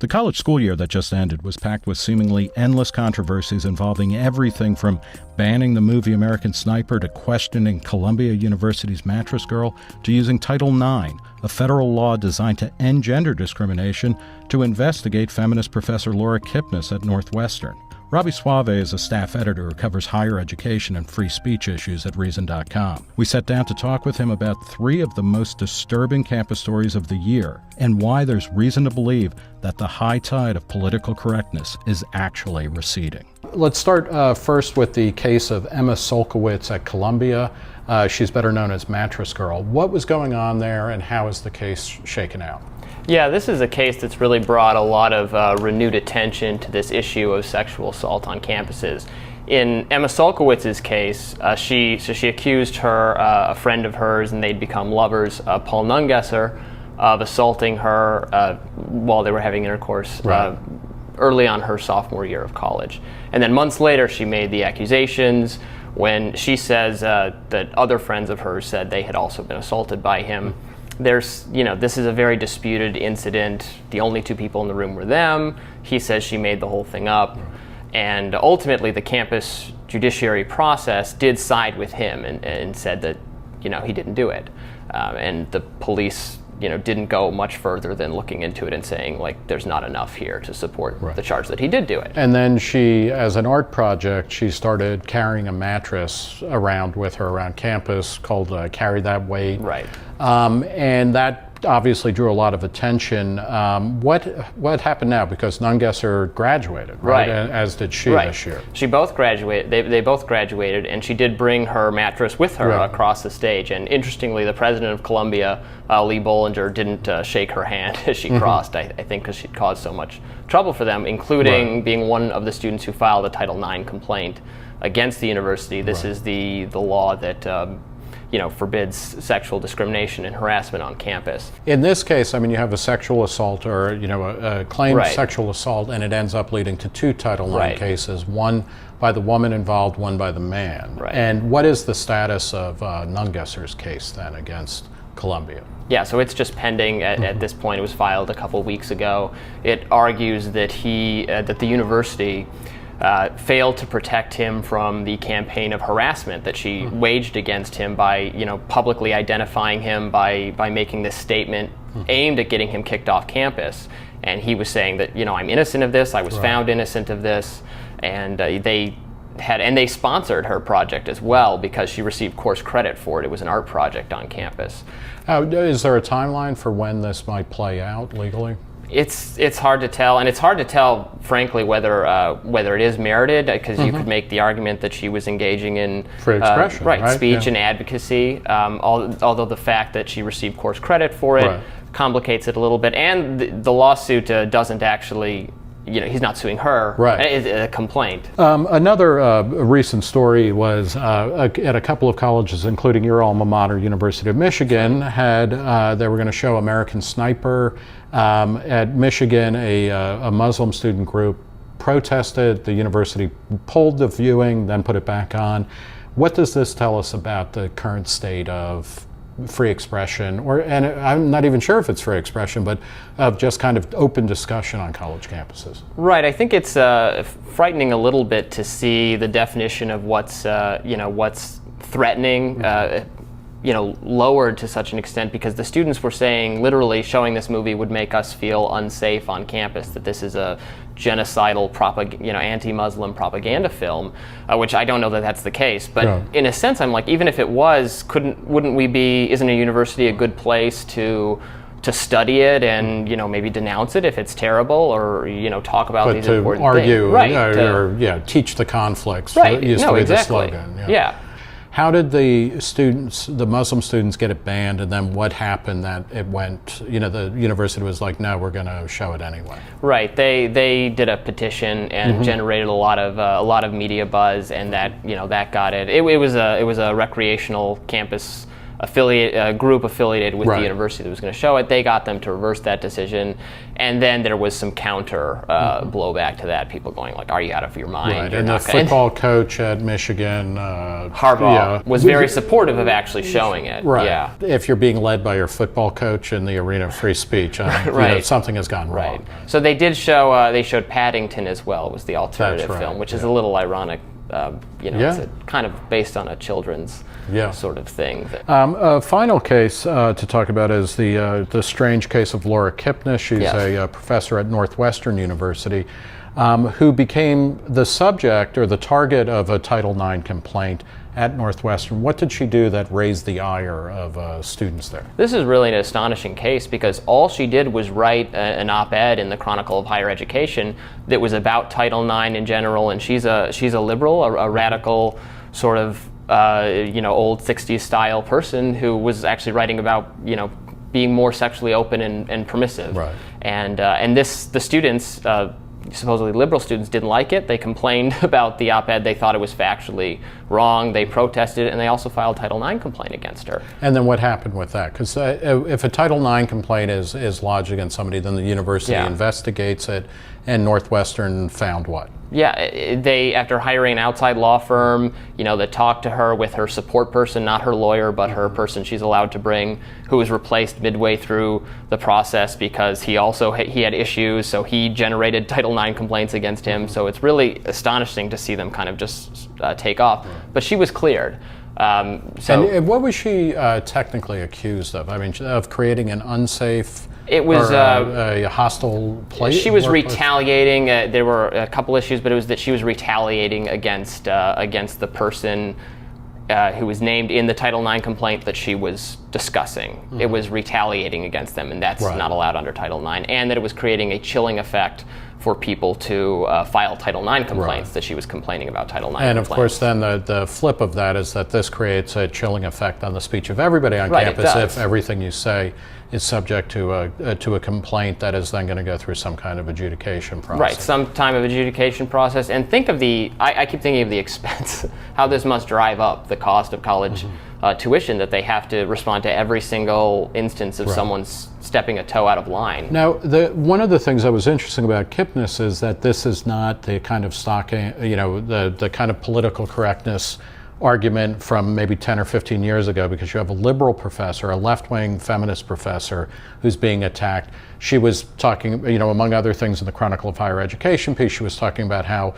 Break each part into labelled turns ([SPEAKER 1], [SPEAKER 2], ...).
[SPEAKER 1] The college school year that just ended was packed with seemingly endless controversies involving everything from banning the movie American Sniper to questioning Columbia University's Mattress Girl to using Title IX, a federal law designed to end gender discrimination, to investigate feminist professor Laura Kipnis at Northwestern. Robbie Suave is a staff editor who covers higher education and free speech issues at Reason.com. We sat down to talk with him about three of the most disturbing campus stories of the year and why there's reason to believe that the high tide of political correctness is actually receding.
[SPEAKER 2] Let's start first with the case of Emma Sulkowicz at Columbia. She's better known as Mattress Girl. What was going on there and how is the case shaken out?
[SPEAKER 3] Yeah, this is a case that's really brought a lot of renewed attention to this issue of sexual assault on campuses. In Emma Sulkowicz's case, she accused a friend of hers, and they'd become lovers, Paul Nungesser, of assaulting her while they were having intercourse early on her sophomore year of college. And then months later, she made the accusations when she says that other friends of hers said they had also been assaulted by him. This is a very disputed incident. The only two people in the room were them. He says she made the whole thing up. And ultimately, the campus judiciary process did side with him and said that, he didn't do it. And the police, didn't go much further than looking into it and saying, there's not enough here to support the charge that he did do it.
[SPEAKER 2] And then she, as an art project, she started carrying a mattress around with her around campus called Carry That Weight.
[SPEAKER 3] Right.
[SPEAKER 2] And that obviously drew a lot of attention. What happened now? Because Nungesser graduated, right? As did she this year.
[SPEAKER 3] She both graduated. They both graduated, and she did bring her mattress with her across the stage. And interestingly, the president of Columbia, Lee Bollinger, didn't shake her hand as she crossed. I think because she'd caused so much trouble for them, including being one of the students who filed a Title IX complaint against the university. This is the law that forbids sexual discrimination and harassment on campus.
[SPEAKER 2] In this case, you have a sexual assault or, a claimed sexual assault, and it ends up leading to two Title IX cases, one by the woman involved, one by the man.
[SPEAKER 3] Right.
[SPEAKER 2] And what is the status of Nungesser's case then against Columbia?
[SPEAKER 3] Yeah, so it's just pending at this point. It was filed a couple weeks ago. It argues that that the university failed to protect him from the campaign of harassment that she waged against him by, publicly identifying him by making this statement aimed at getting him kicked off campus. And he was saying that, I'm innocent of this, I was found innocent of this, and they sponsored her project as well because she received course credit for it. It was an art project on campus.
[SPEAKER 2] Is there a timeline for when this might play out legally?
[SPEAKER 3] It's hard to tell, and it's hard to tell, frankly, whether it is merited, because you could make the argument that she was engaging in
[SPEAKER 2] free expression,
[SPEAKER 3] speech and advocacy. Although the fact that she received course credit for it complicates it a little bit, and the lawsuit doesn't actually. He's not suing her. It's a complaint.
[SPEAKER 2] Another recent story was at a couple of colleges, including your alma mater, University of Michigan, they were going to show American Sniper. At Michigan, a Muslim student group protested. The university pulled the viewing, then put it back on. What does this tell us about the current state of free expression, and I'm not even sure if it's free expression, but of just kind of open discussion on college campuses?
[SPEAKER 3] Right. I think it's frightening a little bit to see the definition of what's threatening, lowered to such an extent, because the students were saying, literally, showing this movie would make us feel unsafe on campus, that this is a genocidal anti-Muslim propaganda film, which I don't know that that's the case. But in a sense, I'm like, even if it was, isn't a university a good place to study it and maybe denounce it if it's terrible, or talk about these important things?
[SPEAKER 2] Or teach the conflicts.
[SPEAKER 3] Used to be
[SPEAKER 2] the slogan.
[SPEAKER 3] Yeah.
[SPEAKER 2] How did the Muslim students get it banned, and then what happened that it went, the university was like, no, we're going to show it anyway?
[SPEAKER 3] Right. They did a petition and generated a lot of media buzz, and that got it. It was a recreational campus group affiliated with
[SPEAKER 2] Right.
[SPEAKER 3] the university that was going to show it. They got them to reverse that decision, and then there was some counter blowback to that. People going like, "Are you out of your mind?"
[SPEAKER 2] Right.
[SPEAKER 3] You're
[SPEAKER 2] And the
[SPEAKER 3] not gonna-"
[SPEAKER 2] football coach at Michigan,
[SPEAKER 3] Harbaugh was very supportive of actually showing it.
[SPEAKER 2] Right.
[SPEAKER 3] Yeah.
[SPEAKER 2] If you're being led by your football coach in the arena of free speech,
[SPEAKER 3] Right.
[SPEAKER 2] something has gone
[SPEAKER 3] Right.
[SPEAKER 2] wrong.
[SPEAKER 3] So they did show. They showed Paddington as well. Was the alternative
[SPEAKER 2] That's right,
[SPEAKER 3] film, which is
[SPEAKER 2] yeah.
[SPEAKER 3] a little ironic.
[SPEAKER 2] Yeah.
[SPEAKER 3] It's kind of based on a children's sort of thing.
[SPEAKER 2] A final case to talk about is the strange case of Laura Kipnis. She's a professor at Northwestern University who became the subject or the target of a Title IX complaint at Northwestern. What did she do that raised the ire of students there?
[SPEAKER 3] This is really an astonishing case because all she did was write an op-ed in the Chronicle of Higher Education that was about Title IX in general, and she's a liberal, a radical sort of old 60s style person who was actually writing about being more sexually open and permissive.
[SPEAKER 2] Right.
[SPEAKER 3] And the students. Supposedly liberal students didn't like it. They complained about the op-ed. They thought it was factually wrong. They protested it, and they also filed Title IX complaint against her.
[SPEAKER 2] And then what happened with that? Because if a Title IX complaint is lodged against somebody, then the university investigates it, and Northwestern found what?
[SPEAKER 3] Yeah, they, after hiring an outside law firm, that talked to her with her support person, not her lawyer, but her person she's allowed to bring, who was replaced midway through the process because he had issues, so he generated Title IX complaints against him. So it's really astonishing to see them kind of just take off. But she was cleared.
[SPEAKER 2] And what was she technically accused of? I mean, of creating an unsafe...
[SPEAKER 3] It was
[SPEAKER 2] a hostile place.
[SPEAKER 3] She was retaliating. There were a couple issues, but it was that she was retaliating against the person who was named in the Title IX complaint that she was discussing. Mm-hmm. It was retaliating against them, and that's not allowed under Title IX. And that it was creating a chilling effect for people to file Title IX complaints that she was complaining about Title IX
[SPEAKER 2] and
[SPEAKER 3] complaints.
[SPEAKER 2] Of course, then the flip of that is that this creates a chilling effect on the speech of everybody on campus if everything you say is subject to a complaint that is then going to go through some kind of adjudication process.
[SPEAKER 3] Right, some time of adjudication process. And think of I keep thinking of the expense, how this must drive up the cost of college tuition, that they have to respond to every single instance of someone stepping a toe out of line.
[SPEAKER 2] Now, one of the things that was interesting about Kipnis is that this is not the kind of the kind of political correctness argument from maybe 10 or 15 years ago, because you have a liberal professor, a left-wing feminist professor who's being attacked. She was talking, among other things in the Chronicle of Higher Education piece, she was talking about how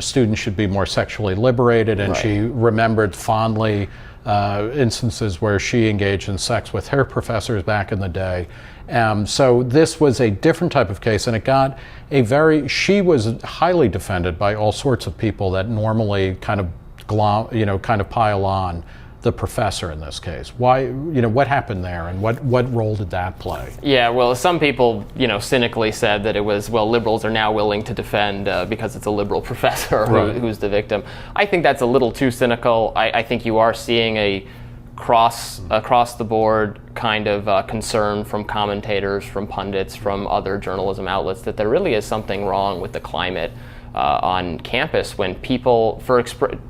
[SPEAKER 2] students should be more sexually liberated, and she remembered fondly instances where she engaged in sex with her professors back in the day. So this was a different type of case, and it got she was highly defended by all sorts of people that normally kind of pile on the professor in this case. Why, what happened there, and what role did that play?
[SPEAKER 3] Yeah, well, some people, cynically said that it was, liberals are now willing to defend because it's a liberal professor who's the victim. I think that's a little too cynical. I think you are seeing a across the board kind of concern from commentators, from pundits, from other journalism outlets that there really is something wrong with the climate on campus when people,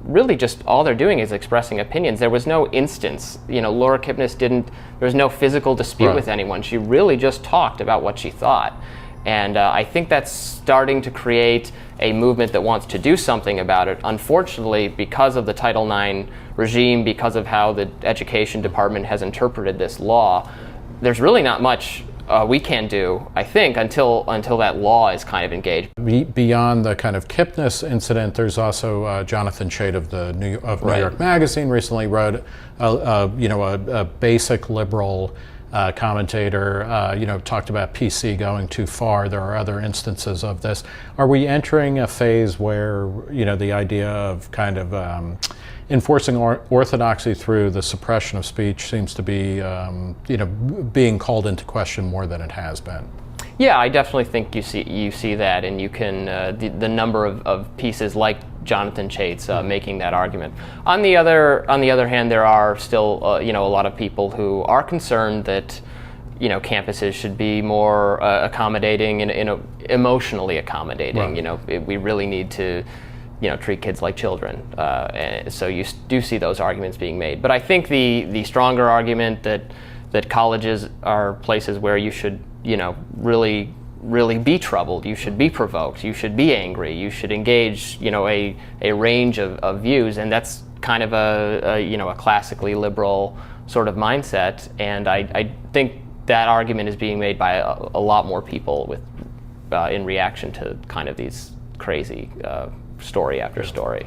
[SPEAKER 3] really just all they're doing is expressing opinions. There was no instance, Laura Kipnis there was no physical dispute with anyone. She really just talked about what she thought. And I think that's starting to create a movement that wants to do something about it. Unfortunately, because of the Title IX regime, because of how the Education Department has interpreted this law, there's really not much we can do, I think, until that law is kind of engaged.
[SPEAKER 2] Beyond the kind of Kipnis incident, there's also Jonathan Chait of the New York Magazine recently wrote a basic liberal commentator, talked about PC going too far. There are other instances of this. Are we entering a phase where, the idea of kind of enforcing orthodoxy through the suppression of speech seems to be, being called into question more than it has been?
[SPEAKER 3] Yeah, I definitely think you see that, and you can the number of pieces like Jonathan Chait's making that argument. On the other hand, there are still a lot of people who are concerned that campuses should be more accommodating and emotionally accommodating.
[SPEAKER 2] Right.
[SPEAKER 3] We really need to treat kids like children. And so you do see those arguments being made. But I think the stronger argument that colleges are places where you should, really be troubled, you should be provoked, you should be angry, you should engage, a range of views, and that's kind of a classically liberal sort of mindset. And I think that argument is being made by a lot more people in reaction to kind of these crazy story after story.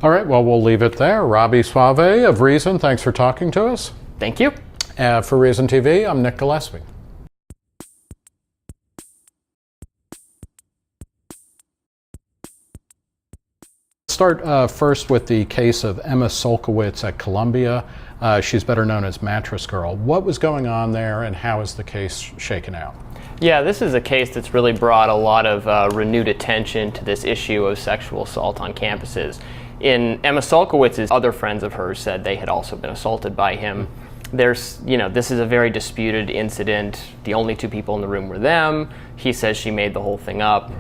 [SPEAKER 2] All right, well, we'll leave it there. Robbie Suave of Reason, thanks for talking to us.
[SPEAKER 3] Thank you.
[SPEAKER 2] For Reason TV, I'm Nick Gillespie. Start first with the case of Emma Sulkowicz at Columbia. She's better known as Mattress Girl. What was going on there, and how is the case shaken out?
[SPEAKER 3] Yeah, this is a case that's really brought a lot of renewed attention to this issue of sexual assault on campuses. Emma Sulkowicz's other friends of hers said they had also been assaulted by him. This is a very disputed incident. The only two people in the room were them. He says she made the whole thing up.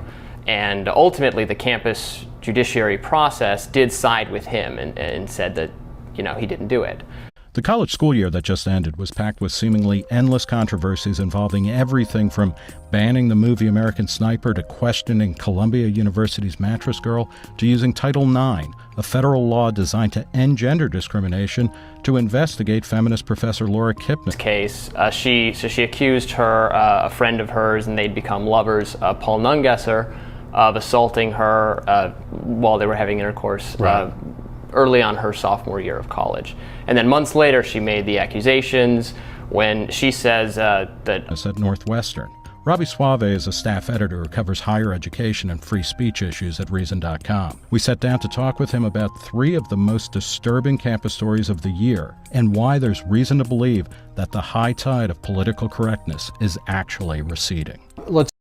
[SPEAKER 3] And ultimately, the campus judiciary process did side with him and said that, he didn't do it.
[SPEAKER 1] The college school year that just ended was packed with seemingly endless controversies involving everything from banning the movie American Sniper to questioning Columbia University's Mattress Girl to using Title IX, a federal law designed to end gender discrimination, to investigate feminist professor Laura Kipnis'
[SPEAKER 3] case. She accused a friend of hers, and they'd become lovers, Paul Nungesser, of assaulting her while they were having intercourse.
[SPEAKER 2] Right.
[SPEAKER 3] Early on her sophomore year of college. And then months later, she made the accusations when she says that...
[SPEAKER 1] at Northwestern. Robbie Suave is a staff editor who covers higher education and free speech issues at Reason.com. We sat down to talk with him about 3 of the most disturbing campus stories of the year and why there's reason to believe that the high tide of political correctness is actually receding.
[SPEAKER 2] Let's